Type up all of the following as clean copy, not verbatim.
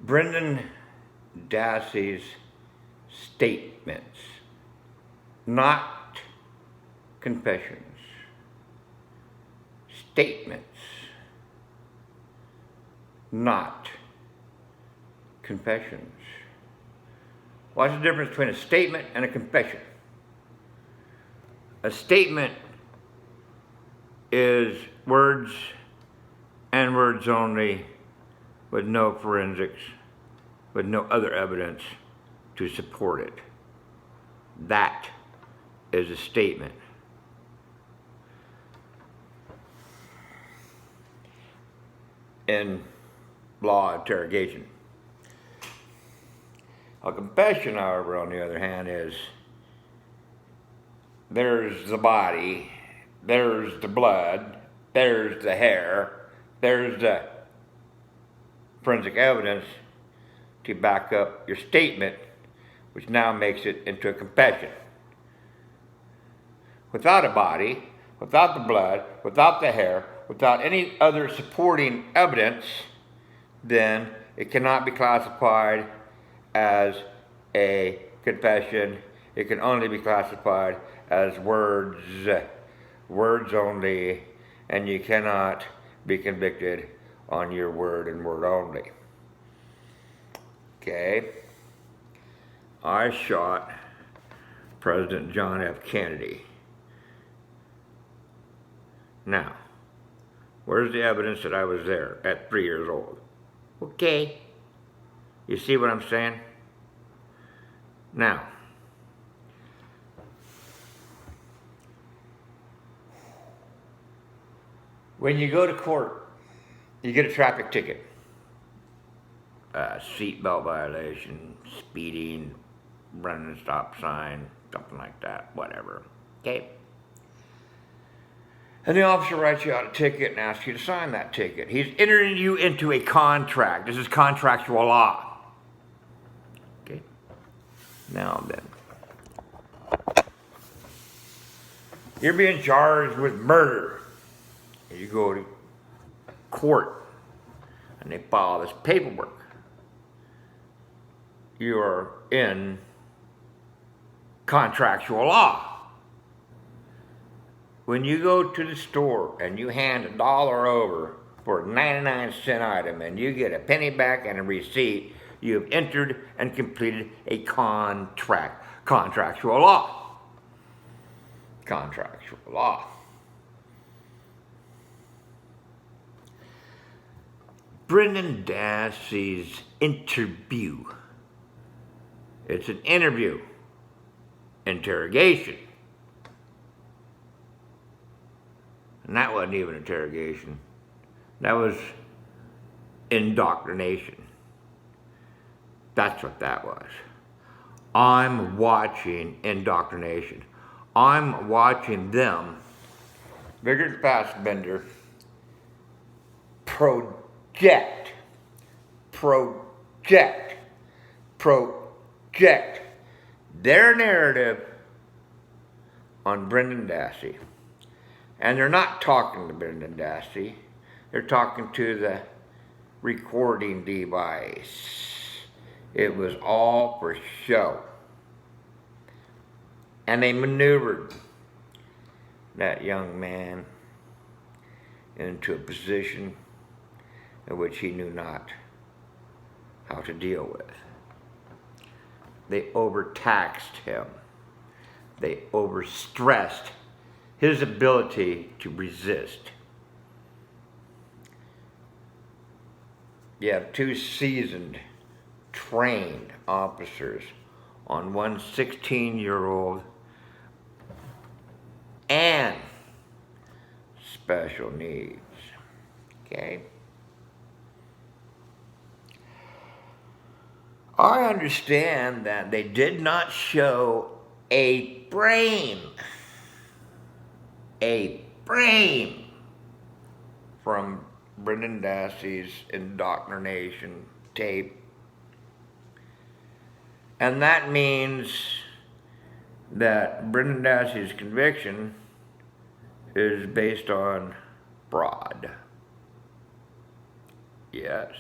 Brendan Dassey's statements, not confessions. Statements, not confessions. What's the difference between a statement and a confession? A statement is words and words only, with no forensics, with no other evidence to support it. That is a statement. In law interrogation. A confession, however, on the other hand, is there's the body, there's the blood, there's the hair, there's the forensic evidence to back up your statement, which now makes it into a confession. Without a body, without the blood, without the hair, without any other supporting evidence, then it cannot be classified as a confession. It can only be classified as words only, and you cannot be convicted on your word and word only. Okay? I shot President John F. Kennedy. Now, where's the evidence that I was there at 3 years old? Okay. You see what I'm saying? Now, when you go to court, you get a traffic ticket. Seatbelt violation, speeding, running a stop sign, something like that, whatever. Okay? And the officer writes you out a ticket and asks you to sign that ticket. He's entering you into a contract. This is contractual law. Okay? Now then. You're being charged with murder. You go to court and they file this paperwork. You're in contractual law. When you go to the store and you hand $1 over for a 99-cent item and you get a penny back and a receipt, you have entered and completed a contract. Contractual law. Contractual law. Brendan Dassey's interview. It's an interview. Interrogation. And that wasn't even interrogation. That was indoctrination. That's what that was. I'm watching indoctrination. I'm watching them, Vickers Fassbender, project their narrative on Brendan Dassey. And they're not talking to Brendan Dassey. They're talking to the recording device. It was all for show. And they maneuvered that young man into a position in which he knew not how to deal with. They overtaxed him. They overstressed his ability to resist. You have two seasoned, trained officers on one 16-year-old and special needs. Okay? I understand that they did not show a brain from Brendan Dassey's indoctrination tape. And that means that Brendan Dassey's conviction is based on fraud. Yes.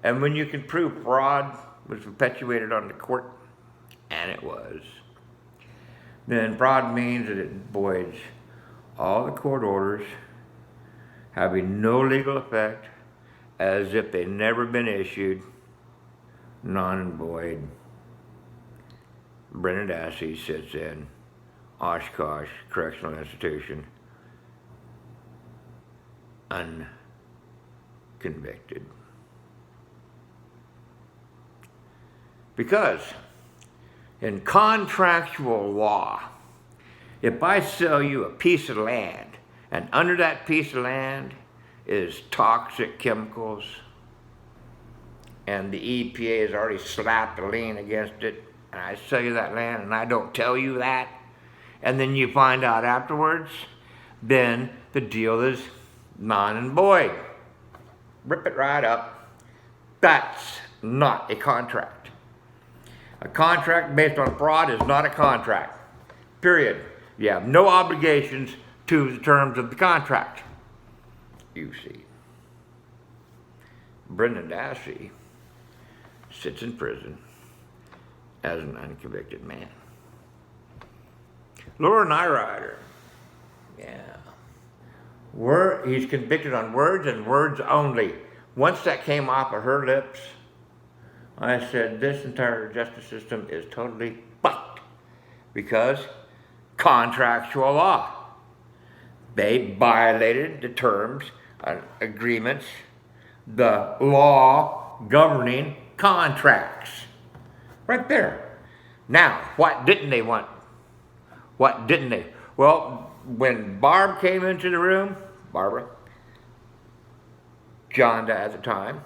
And when you can prove fraud was perpetuated on the court, and it was, then fraud means that it voids all the court orders having no legal effect, as if they'd never been issued, non and void. Brendan Dassey sits in Oshkosh Correctional Institution, unconvicted. Because in contractual law, if I sell you a piece of land, and under that piece of land is toxic chemicals, and the EPA has already slapped a lien against it, and I sell you that land and I don't tell you that, and then you find out afterwards, then the deal is non and void. Rip it right up. That's not a contract. A contract based on fraud is not a contract. Period. You have no obligations to the terms of the contract. You see. Brendan Dassey sits in prison as an unconvicted man. Laura Nyrider, he's convicted on words and words only. Once that came off of her lips, I said, this entire justice system is totally fucked. Because contractual law. They violated the terms, agreements, the law governing contracts. Right there. Now, what didn't they want? What didn't they? Well, when Barb came into the room, Barbara, John at the time,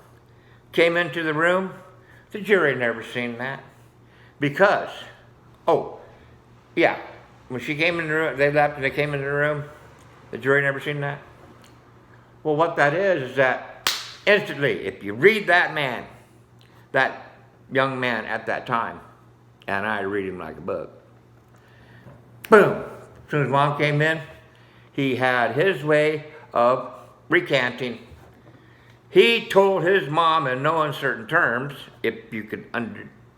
came into the room, the jury never seen that. Because, when she came in the room, they left and they came in the room, the jury never seen that. Well, what that is that instantly, if you read that man, that young man at that time, and I read him like a book, boom, as soon as mom came in, he had his way of recanting. He told his mom in no uncertain terms, if you could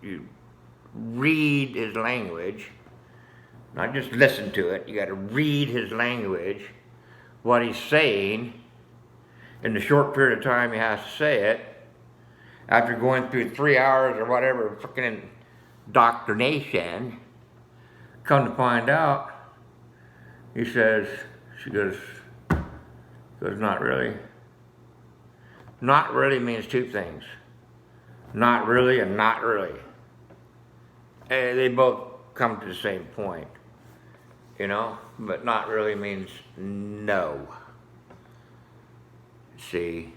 you read his language, not just listen to it, you got to read his language, what he's saying, in the short period of time he has to say it, after going through 3 hours or whatever freaking indoctrination. Come to find out, he says, she goes, not really. Not really means two things. Not really and not really. They both come to the same point, but not really means no. See,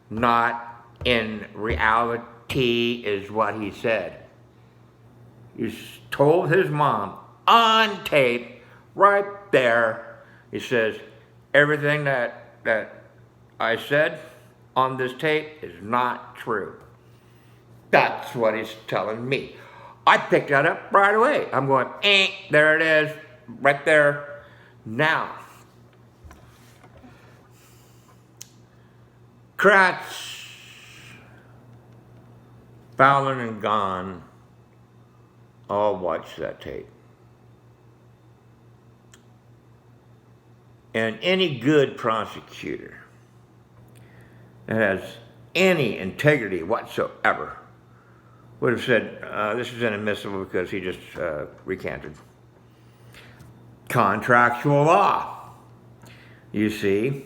not in reality is what he said. He told his mom on tape, right there, he says, everything that I said on this tape is not true. That's what he's telling me. I picked that up right away. I'm going, there it is, right there. Now, Kratz, Fallon, and Gahn all watched that tape. And any good prosecutor that has any integrity whatsoever would have said, this is inadmissible because he just recanted. Contractual law, you see.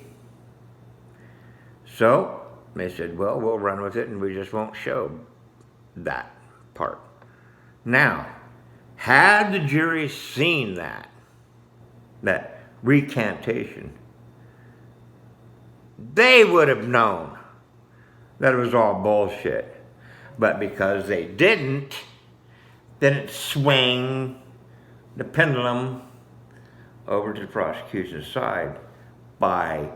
So they said, well, we'll run with it and we just won't show that part. Now, had the jury seen that recantation, they would have known that it was all bullshit. But because they didn't, then it swung the pendulum over to the prosecution's side by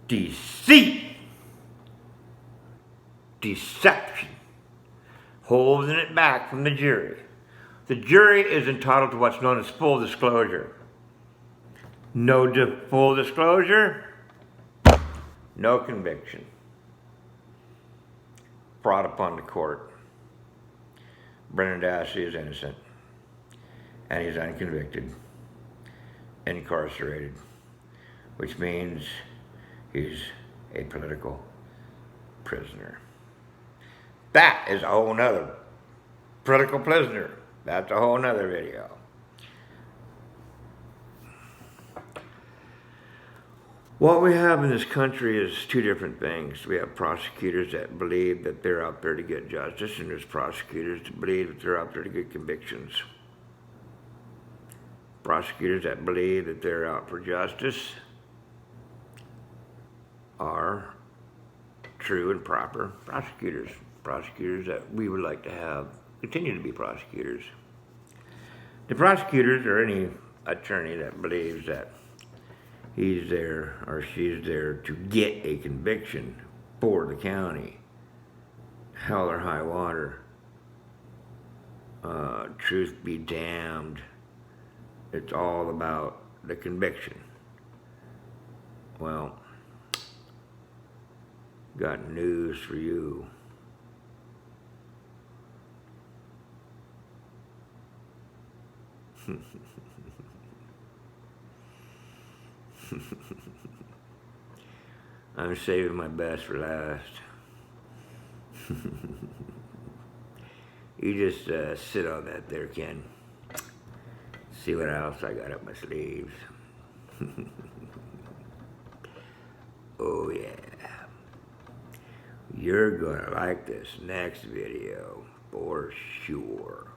deceit, deception, holding it back from the jury. The jury is entitled to what's known as full disclosure. No full disclosure, no conviction. brought upon the court. Brendan Dassey is innocent, and he's unconvicted, incarcerated, which means he's a political prisoner. That is a whole nother political prisoner. That's a whole nother video. What we have in this country is two different things. We have prosecutors that believe that they're out there to get justice, and there's prosecutors that believe that they're out there to get convictions. Prosecutors that believe that they're out for justice are true and proper prosecutors. Prosecutors that we would like to have continue to be prosecutors. The prosecutors or any attorney that believes that he's there or she's there to get a conviction for the county, hell or high water, truth be damned, it's all about the conviction. Well, got news for you. I'm saving my best for last. You just sit on that there, Ken. See what else I got up my sleeves. Oh yeah. You're gonna like this next video for sure.